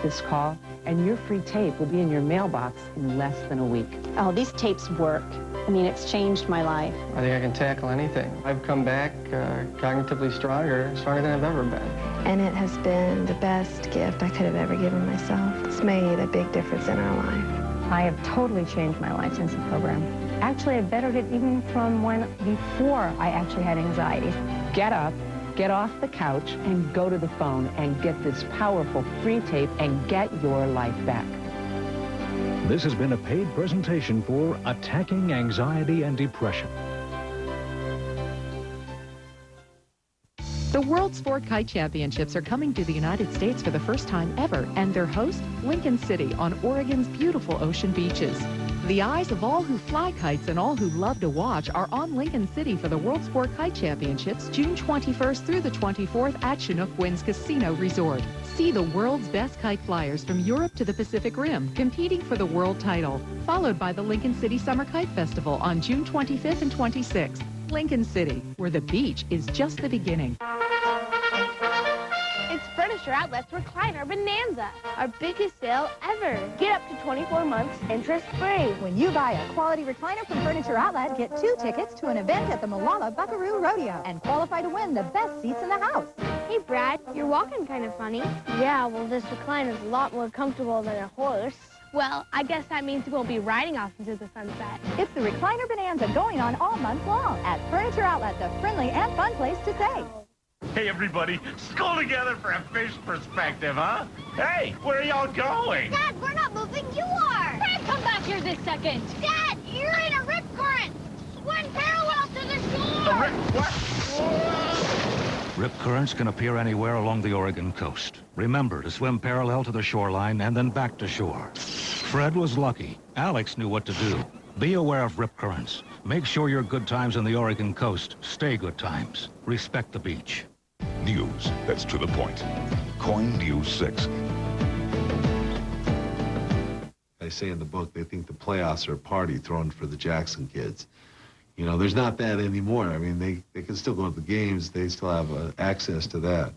this call, and your free tape will be in your mailbox in less than a week. Oh, these tapes work. I mean, it's changed my life. I think I can tackle anything. I've come back cognitively stronger than I've ever been. And it has been the best gift I could have ever given myself. It's made a big difference in our life. I have totally changed my life since the program. Actually, I bettered it even from before I actually had anxiety. Get up, get off the couch, and go to the phone and get this powerful free tape and get your life back. This has been a paid presentation for Attacking Anxiety and Depression. The World Sport Kite Championships are coming to the United States for the first time ever, and their host, Lincoln City, on Oregon's beautiful ocean beaches. The eyes of all who fly kites and all who love to watch are on Lincoln City for the World Sport Kite Championships, June 21st through the 24th at Chinook Winds Casino Resort. See the world's best kite flyers from Europe to the Pacific Rim competing for the world title, followed by the Lincoln City Summer Kite Festival on June 25th and 26th. Lincoln City, where the beach is just the beginning. It's Furniture Outlet's Recliner Bonanza, our biggest sale ever. Get up to 24 months interest-free. When you buy a quality recliner from Furniture Outlet, get 2 tickets to an event at the Molalla Buckaroo Rodeo and qualify to win the best seats in the house. Hey, Brad, you're walking kind of funny. Yeah, well, this recliner's a lot more comfortable than a horse. Well, I guess that means we won't be riding off into the sunset. It's the Recliner Bonanza going on all month long at Furniture Outlet, the friendly and fun place to save. Hey, everybody, school together for a fish perspective, huh? Hey, where are y'all going? Dad, we're not moving, you are. Brad, come back here this second. Dad, you're in a rip current. Swim parallel to the shore. A rip what? Whoa! Rip currents can appear anywhere along the Oregon coast. Remember to swim parallel to the shoreline and then back to shore. Fred was lucky. Alex knew what to do. Be aware of rip currents. Make sure your good times on the Oregon coast stay good times. Respect the beach. News that's to the point. KOIN News 6. I say in the book, they think the playoffs are a party thrown for the Jackson kids. You know, there's not that anymore. I mean, they can still go to the games. They still have access to that.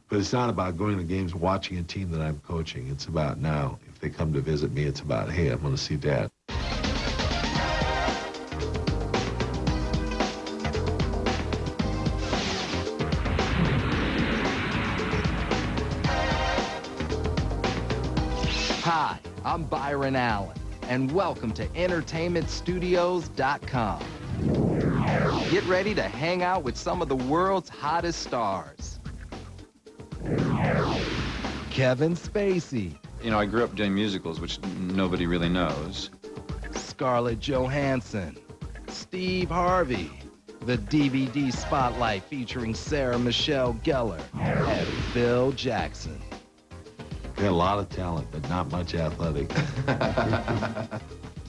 But it's not about going to games, watching a team that I'm coaching. It's about now, if they come to visit me, it's about, hey, I'm going to see Dad. Hi, I'm Byron Allen, and welcome to EntertainmentStudios.com. Get ready to hang out with some of the world's hottest stars. Kevin Spacey. You know, I grew up doing musicals, which nobody really knows. Scarlett Johansson. Steve Harvey. The DVD Spotlight featuring Sarah Michelle Gellar and Phil Jackson. They got a lot of talent, but not much athletic.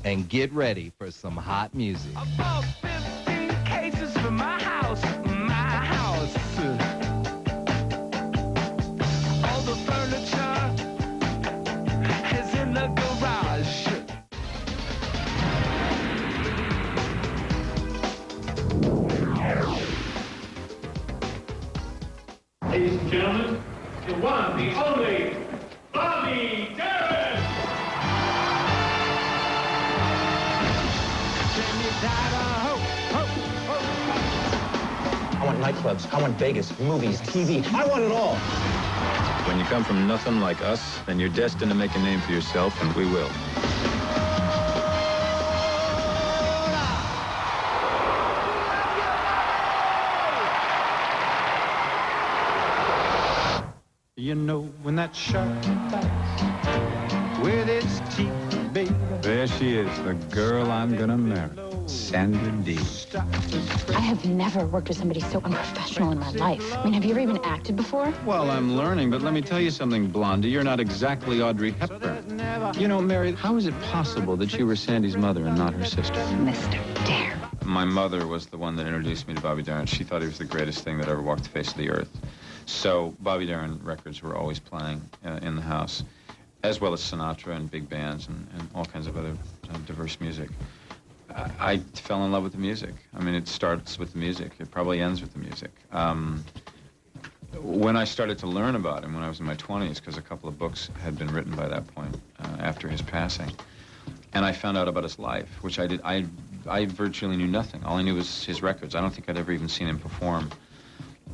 And get ready for some hot music. About 15 cases for my house, my house. All the furniture is in the garage. Ladies and gentlemen, the one, the only, Bobby Darin! I want nightclubs, I want Vegas, movies, TV, I want it all. When you come from nothing like us, then you're destined to make a name for yourself, and we will. You know when that shark bites with its teeth, baby. There she is, the girl I'm gonna marry, Sandra Dee. I have never worked with somebody so unprofessional in my life. I mean, have you ever even acted before? Well, I'm learning, but let me tell you something, Blondie. You're not exactly Audrey Hepburn. You know, Mary, how is it possible that you were Sandy's mother and not her sister? Mr. Dare. My mother was the one that introduced me to Bobby Darin. She thought he was the greatest thing that ever walked the face of the earth. So Bobby Darin records were always playing in the house, as well as Sinatra and big bands and all kinds of other diverse music. I fell in love with the music. I mean, it starts with the music. It probably ends with the music. when I started to learn about him when I was in my 20s, because a couple of books had been written by that point after his passing, and I found out about his life, which I virtually knew nothing. All I knew was his records. I don't think I'd ever even seen him perform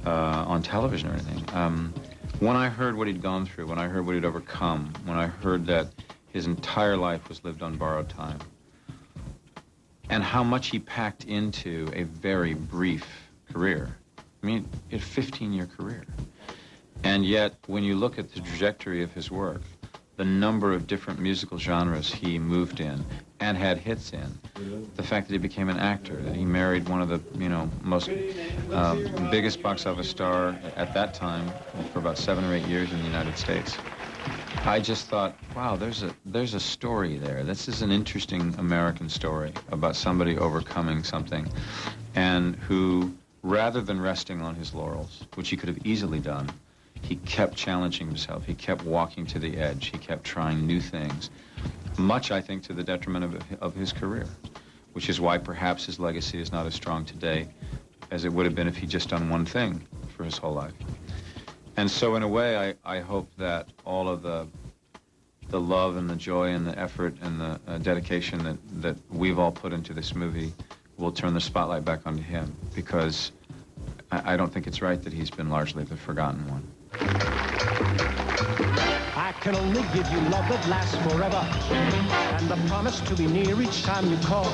on television or anything. When I heard what he'd gone through, when I heard what he'd overcome, when I heard that his entire life was lived on borrowed time, and how much he packed into a very brief career. I mean, a 15-year career. And yet, when you look at the trajectory of his work, the number of different musical genres he moved in and had hits in, the fact that he became an actor, that he married one of the, most biggest box office star at that time for about 7 or 8 years in the United States. I just thought, wow, there's a story there. This is an interesting American story about somebody overcoming something, and who, rather than resting on his laurels, which he could have easily done, he kept challenging himself. He kept walking to the edge. He kept trying new things, much, I think, to the detriment of his career, which is why perhaps his legacy is not as strong today as it would have been if he'd just done one thing for his whole life. And so, in a way, I hope that all of the love and the joy and the effort and the dedication that we've all put into this movie will turn the spotlight back onto him, because I don't think it's right that he's been largely the forgotten one. I can only give you love that lasts forever, and the promise to be near each time you call,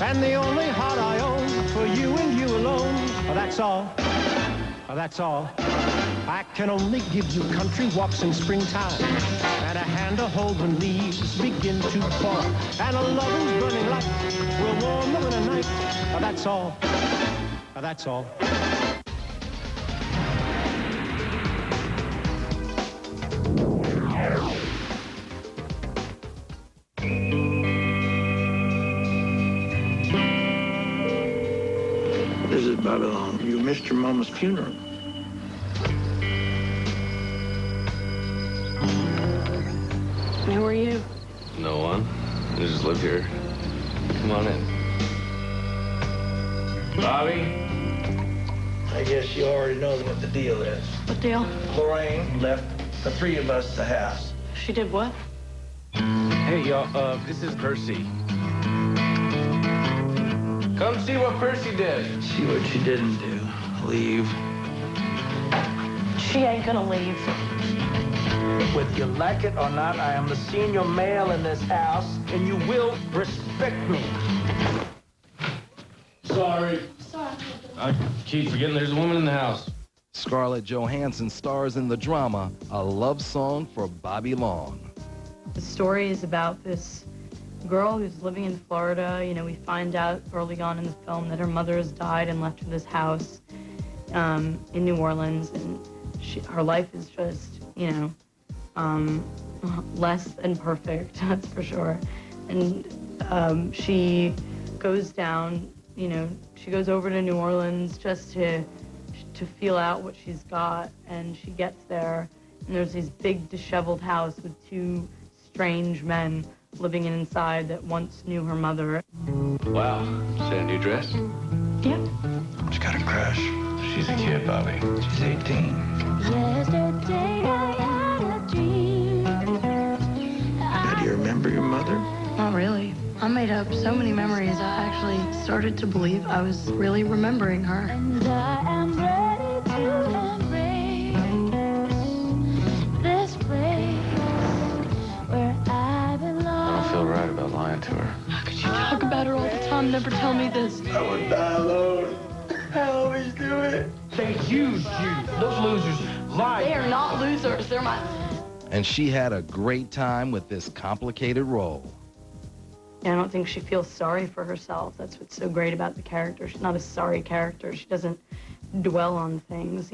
and the only heart I own for you and you alone. That's all. That's all. I can only give you country walks in springtime, and a hand to hold when leaves begin to fall, and a love whose burning light will warm the winter night. That's all. That's all. This is Babylon. You missed your mama's funeral. Who are you? No one. I just live here. Come on in. Bobby? I guess you already know what the deal is. What deal? Lorraine left the 3 of us the house. She did what? Hey, y'all, this is Percy. Come see what Percy did. See what she didn't do. Leave. She ain't gonna leave. Whether you like it or not, I am the senior male in this house, and you will respect me. Sorry. I keep forgetting there's a woman in the house. Scarlett Johansson stars in the drama A Love Song for Bobby Long. The story is about this girl who's living in Florida. We find out early on in the film that her mother has died and left her this house in New Orleans, and her life is just, less than perfect, that's for sure. And she goes down, she goes over to New Orleans just to feel out what she's got, and she gets there, and there's this big disheveled house with 2 strange men living inside that once knew her mother. Wow. Is that a new dress? Yep. She's got a crush. She's a kid, Bobby. She's 18. Yesterday I had a dream. How do you remember your mother? Not really. I made up so many memories, I actually started to believe I was really remembering her. And I am ready to embrace this place where I belong. I don't feel right about lying to her. How could you talk about her all the time, never tell me this? I would die alone. I always do it. They used you. Those losers lied. They are not losers, they're my... And she had a great time with this complicated role. I don't think she feels sorry for herself. That's what's so great about the character. She's not a sorry character. She doesn't dwell on things,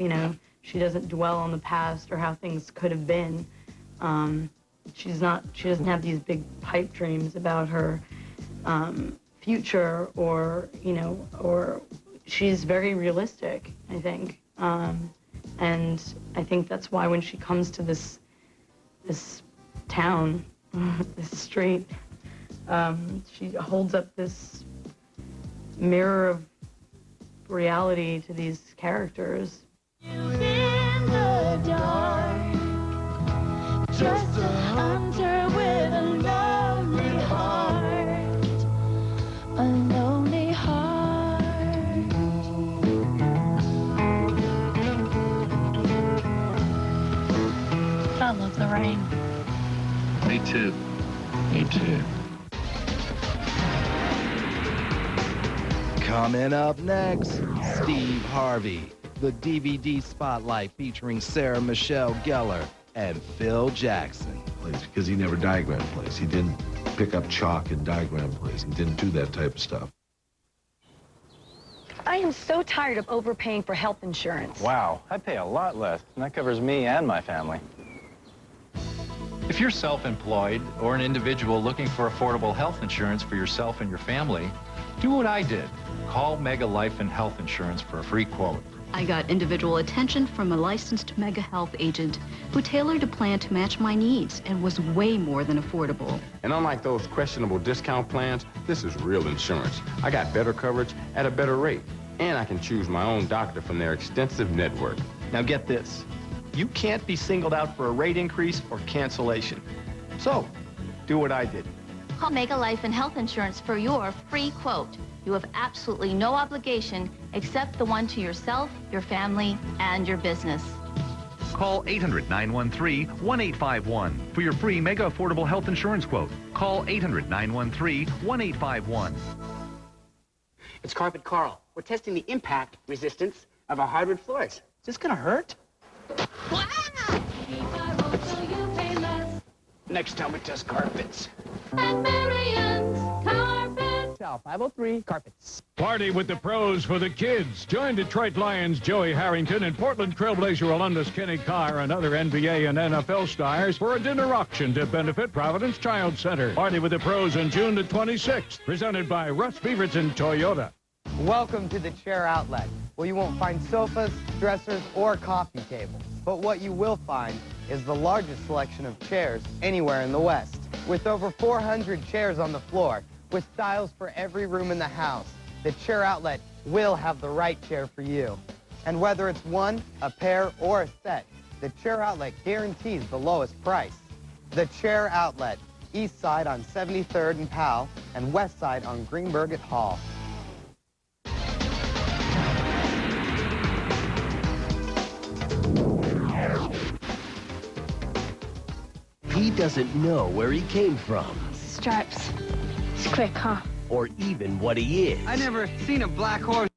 She doesn't dwell on the past or how things could have been. She doesn't have these big pipe dreams about her future or she's very realistic, I think. And I think that's why when she comes to this town, this street, she holds up this mirror of reality to these characters. You hunter with a lonely heart. A lonely heart. I love the rain. Me too. Me too. Coming up next, Steve Harvey, the DVD spotlight featuring Sarah Michelle Gellar and Phil Jackson. Because he never diagrammed plays. He didn't pick up chalk and diagram plays. He didn't do that type of stuff. I am so tired of overpaying for health insurance. Wow, I pay a lot less, and that covers me and my family. If you're self-employed or an individual looking for affordable health insurance for yourself and your family, do what I did. Call Mega Life and Health Insurance for a free quote. I got individual attention from a licensed Mega Health agent who tailored a plan to match my needs and was way more than affordable. And unlike those questionable discount plans, this is real insurance. I got better coverage at a better rate, and I can choose my own doctor from their extensive network. Now get this. You can't be singled out for a rate increase or cancellation. So, do what I did. Call Mega Life and Health Insurance for your free quote. You have absolutely no obligation except the one to yourself, your family, and your business. Call 800-913-1851 for your free Mega Affordable Health Insurance quote. Call 800-913-1851. It's Carpet Carl. We're testing the impact resistance of our hardwood floors. Is this gonna hurt? Next time we test carpets. At Marion's Carpet. South 503 Carpets. Party with the pros for the kids. Join Detroit Lions Joey Harrington and Portland Trailblazer alumnus Kenny Carr and other NBA and NFL stars for a dinner auction to benefit Providence Child Center. Party with the pros on June the 26th. Presented by Russ Beaverton Toyota. Welcome to the Chair Outlet, where you won't find sofas, dressers, or coffee tables. But what you will find is the largest selection of chairs anywhere in the West. With over 400 chairs on the floor, with styles for every room in the house, the Chair Outlet will have the right chair for you. And whether it's one, a pair, or a set, the Chair Outlet guarantees the lowest price. The Chair Outlet, east side on 73rd and Powell, and west side on Greenberg at Hall. He doesn't know where he came from. Stripes. It's quick, huh? Or even what he is. I never seen a black horse.